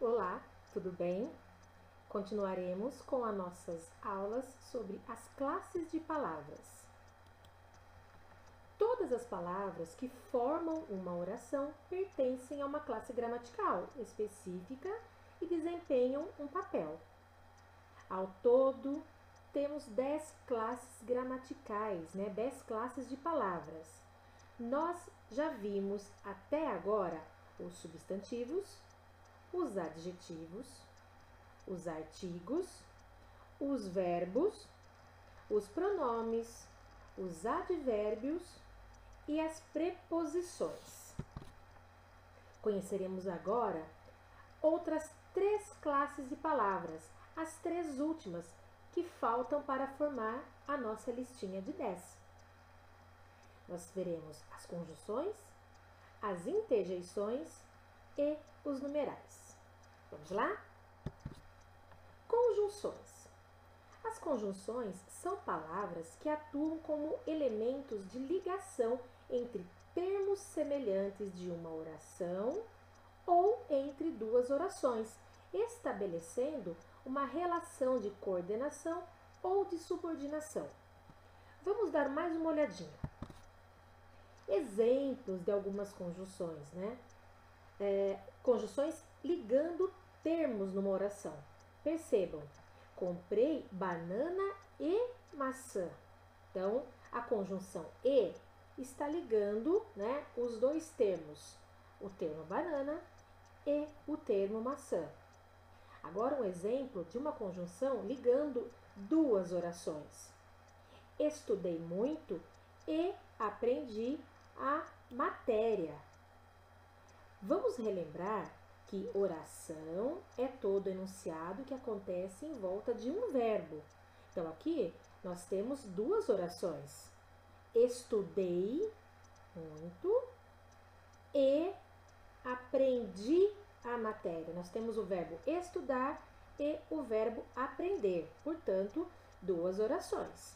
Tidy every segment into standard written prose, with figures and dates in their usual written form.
Olá, tudo bem? Continuaremos com as nossas aulas sobre as classes de palavras. Todas as palavras que formam uma oração pertencem a uma classe gramatical específica e desempenham um papel. Ao todo, temos 10 classes gramaticais, 10 classes de palavras. Nós já vimos até agora os substantivos, os adjetivos, os artigos, os verbos, os pronomes, os advérbios e as preposições. Conheceremos agora outras 3 classes de palavras, as 3 últimas que faltam para formar a nossa listinha de 10. Nós veremos as conjunções, as interjeições e os numerais. Vamos lá? Conjunções. As conjunções são palavras que atuam como elementos de ligação entre termos semelhantes de uma oração ou entre 2 orações, estabelecendo uma relação de coordenação ou de subordinação. Vamos dar mais uma olhadinha. Exemplos de algumas conjunções, conjunções ligando termos numa oração. Percebam, comprei banana e maçã. Então, a conjunção e está ligando, os 2 termos, o termo banana e o termo maçã. Agora, um exemplo de uma conjunção ligando 2 orações. Estudei muito e aprendi a matéria. Vamos relembrar que oração é todo enunciado que acontece em volta de um verbo. Então, aqui nós temos 2 orações. Estudei muito e aprendi a matéria. Nós temos o verbo estudar e o verbo aprender. Portanto, 2 orações.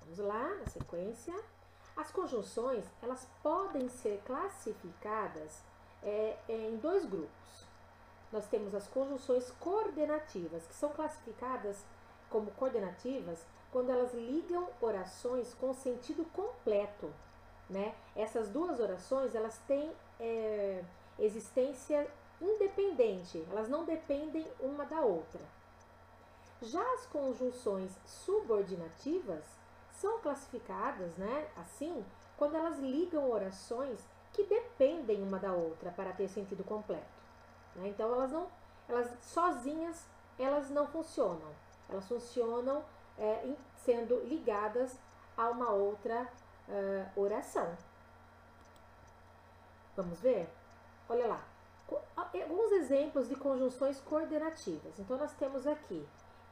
Vamos lá, na sequência. As conjunções, elas podem ser classificadas em 2 grupos. Nós temos as conjunções coordenativas, que são classificadas como coordenativas quando elas ligam orações com sentido completo, Essas 2 orações, elas têm existência independente, elas não dependem uma da outra. Já as conjunções subordinativas são classificadas, assim, quando elas ligam orações que dependem uma da outra para ter sentido completo. Então, elas sozinhas, elas não funcionam. Elas funcionam sendo ligadas a uma outra oração. Vamos ver? Olha lá. Alguns exemplos de conjunções coordenativas. Então, nós temos aqui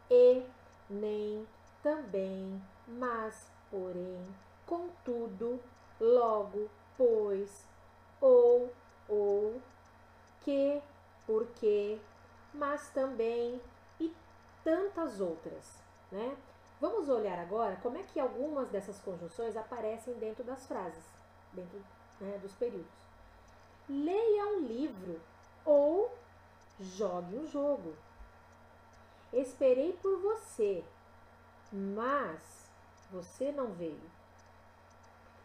e, nem, também, mas, porém, contudo, logo, pois, ou, que, porque, mas também e tantas outras, Vamos olhar agora como é que algumas dessas conjunções aparecem dentro das frases, dentro dos períodos. Leia um livro ou jogue um jogo. Esperei por você, mas você não veio.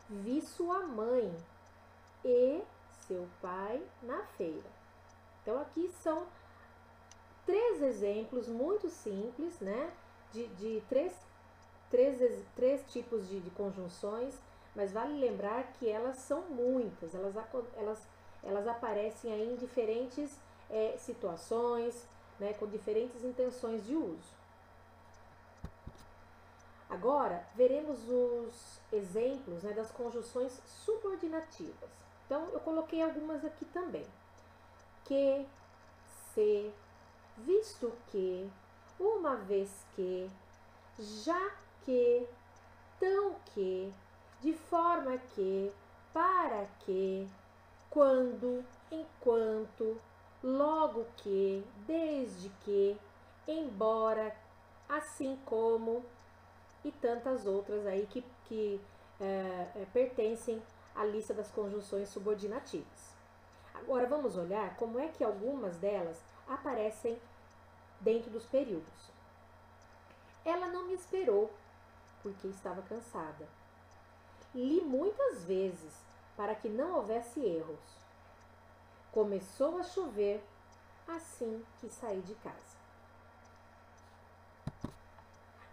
Vi sua mãe e seu pai na feira. Então, aqui são 3 exemplos muito simples, de 3 tipos de conjunções, mas vale lembrar que elas são muitas, elas aparecem aí em diferentes situações, com diferentes intenções de uso. Agora, veremos os exemplos das conjunções subordinativas. Então, eu coloquei algumas aqui também. Que, se, visto que, uma vez que, já que, tão que, de forma que, para que, quando, enquanto, logo que, desde que, embora, assim como e tantas outras aí que pertencem à lista das conjunções subordinativas. Agora vamos olhar como é que algumas delas aparecem dentro dos períodos. Ela não me esperou porque estava cansada. Li muitas vezes para que não houvesse erros. Começou a chover assim que saí de casa.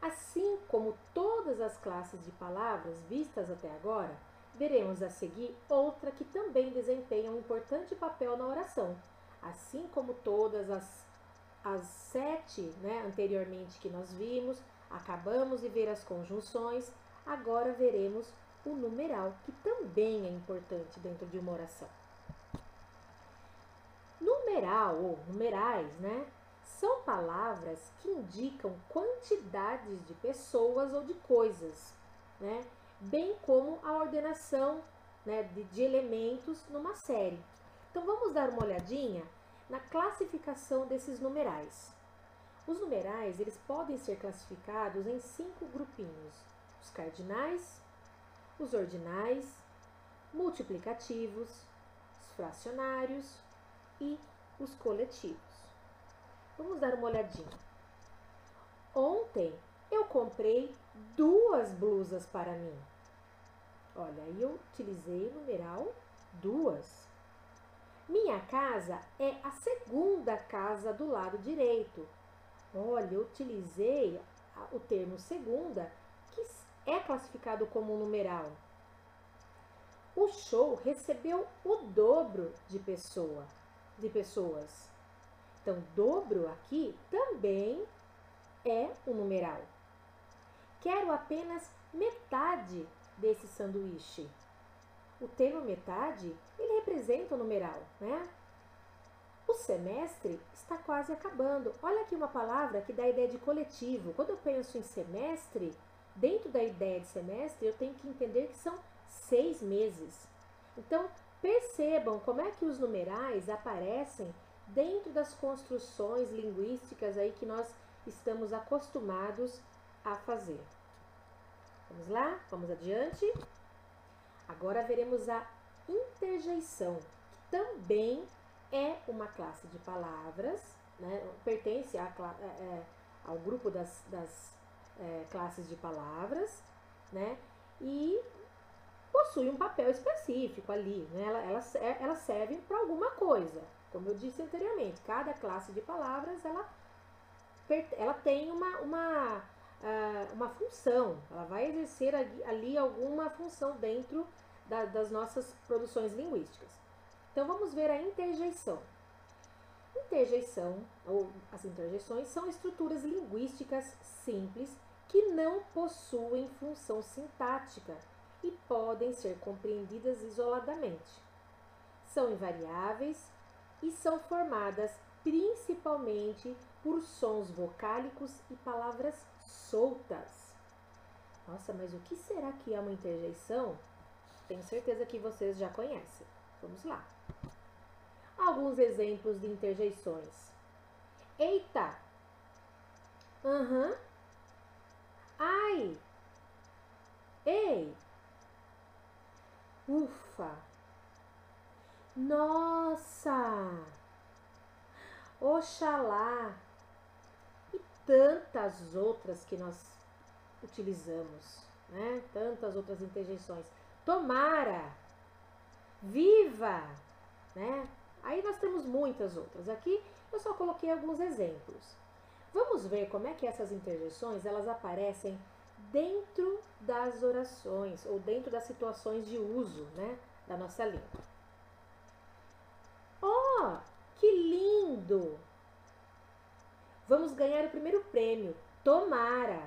Assim como todas as classes de palavras vistas até agora, veremos a seguir outra que também desempenha um importante papel na oração. Assim como todas as 7, né, anteriormente que nós vimos, acabamos de ver as conjunções, agora veremos o numeral, que também é importante dentro de uma oração. Numeral ou numerais, né, são palavras que indicam quantidades de pessoas ou de coisas, né, bem como a ordenação, né, de elementos numa série. Então vamos dar uma olhadinha na classificação desses numerais. Os numerais, eles podem ser classificados em 5 grupinhos: os cardinais, os ordinais, multiplicativos, os fracionários e os coletivos. Vamos dar uma olhadinha. Ontem eu comprei 2 blusas para mim. Olha, aí eu utilizei o numeral 2. Minha casa é a segunda casa do lado direito. Olha, eu utilizei o termo segunda, que é classificado como numeral. O show recebeu o dobro de pessoas. Então, dobro aqui também é um numeral. Quero apenas metade desse sanduíche. O termo metade, ele representa o numeral, né? O semestre está quase acabando. Olha aqui uma palavra que dá a ideia de coletivo. Quando eu penso em semestre, dentro da ideia de semestre, eu tenho que entender que são 6 meses. Então, percebam como é que os numerais aparecem dentro das construções linguísticas aí que nós estamos acostumados a fazer. Vamos lá? Vamos adiante? Agora veremos a interjeição, que também é uma classe de palavras, né? Pertence ao grupo das classes de palavras, né? E possui um papel específico ali, né? Ela serve para alguma coisa. Como eu disse anteriormente, cada classe de palavras ela tem uma função, ela vai exercer ali alguma função dentro das nossas produções linguísticas. Então vamos ver a interjeição. Interjeição, ou as interjeições, são estruturas linguísticas simples que não possuem função sintática e podem ser compreendidas isoladamente. São invariáveis e são formadas principalmente por sons vocálicos e palavras soltas. Nossa, mas o que será que é uma interjeição? Tenho certeza que vocês já conhecem. Vamos lá. Alguns exemplos de interjeições. Eita! Aham. Ai! Ei! Ufa! Nossa! Oxalá! E tantas outras que nós utilizamos, né? Tantas outras interjeições. Tomara! Viva! Né? Aí nós temos muitas outras. Aqui eu só coloquei alguns exemplos. Vamos ver como é que essas interjeições elas aparecem dentro das orações ou dentro das situações de uso, né, da nossa língua. Oh, que lindo! Vamos ganhar o primeiro prêmio. Tomara!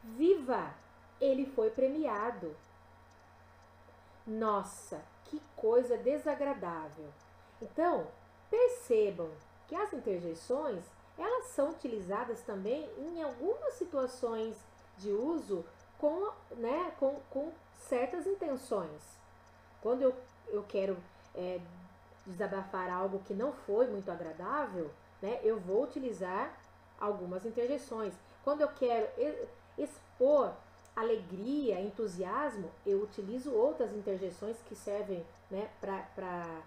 Viva! Ele foi premiado. Nossa, que coisa desagradável. Então, percebam que as interjeições, elas são utilizadas também em algumas situações de uso com certas intenções. Quando eu quero desabafar algo que não foi muito agradável, né, eu vou utilizar algumas interjeições. Quando eu quero expor alegria, entusiasmo, eu utilizo outras interjeções que servem, né, para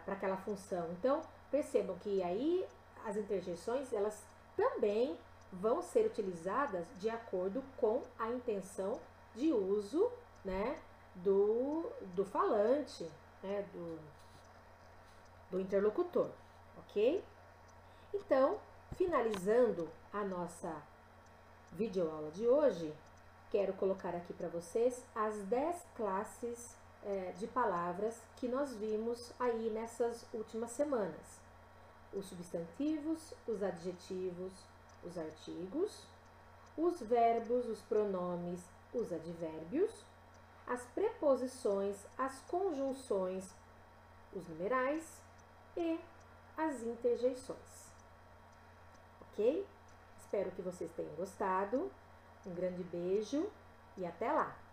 aquela função. Então, percebam que aí as interjeções, elas também vão ser utilizadas de acordo com a intenção de uso, né, do falante, né, do interlocutor, ok? Então, finalizando a nossa videoaula de hoje, quero colocar aqui para vocês as 10 classes de palavras que nós vimos aí nessas últimas semanas. Os substantivos, os adjetivos, os artigos, os verbos, os pronomes, os advérbios, as preposições, as conjunções, os numerais e as interjeições. Ok? Espero que vocês tenham gostado. Um grande beijo e até lá!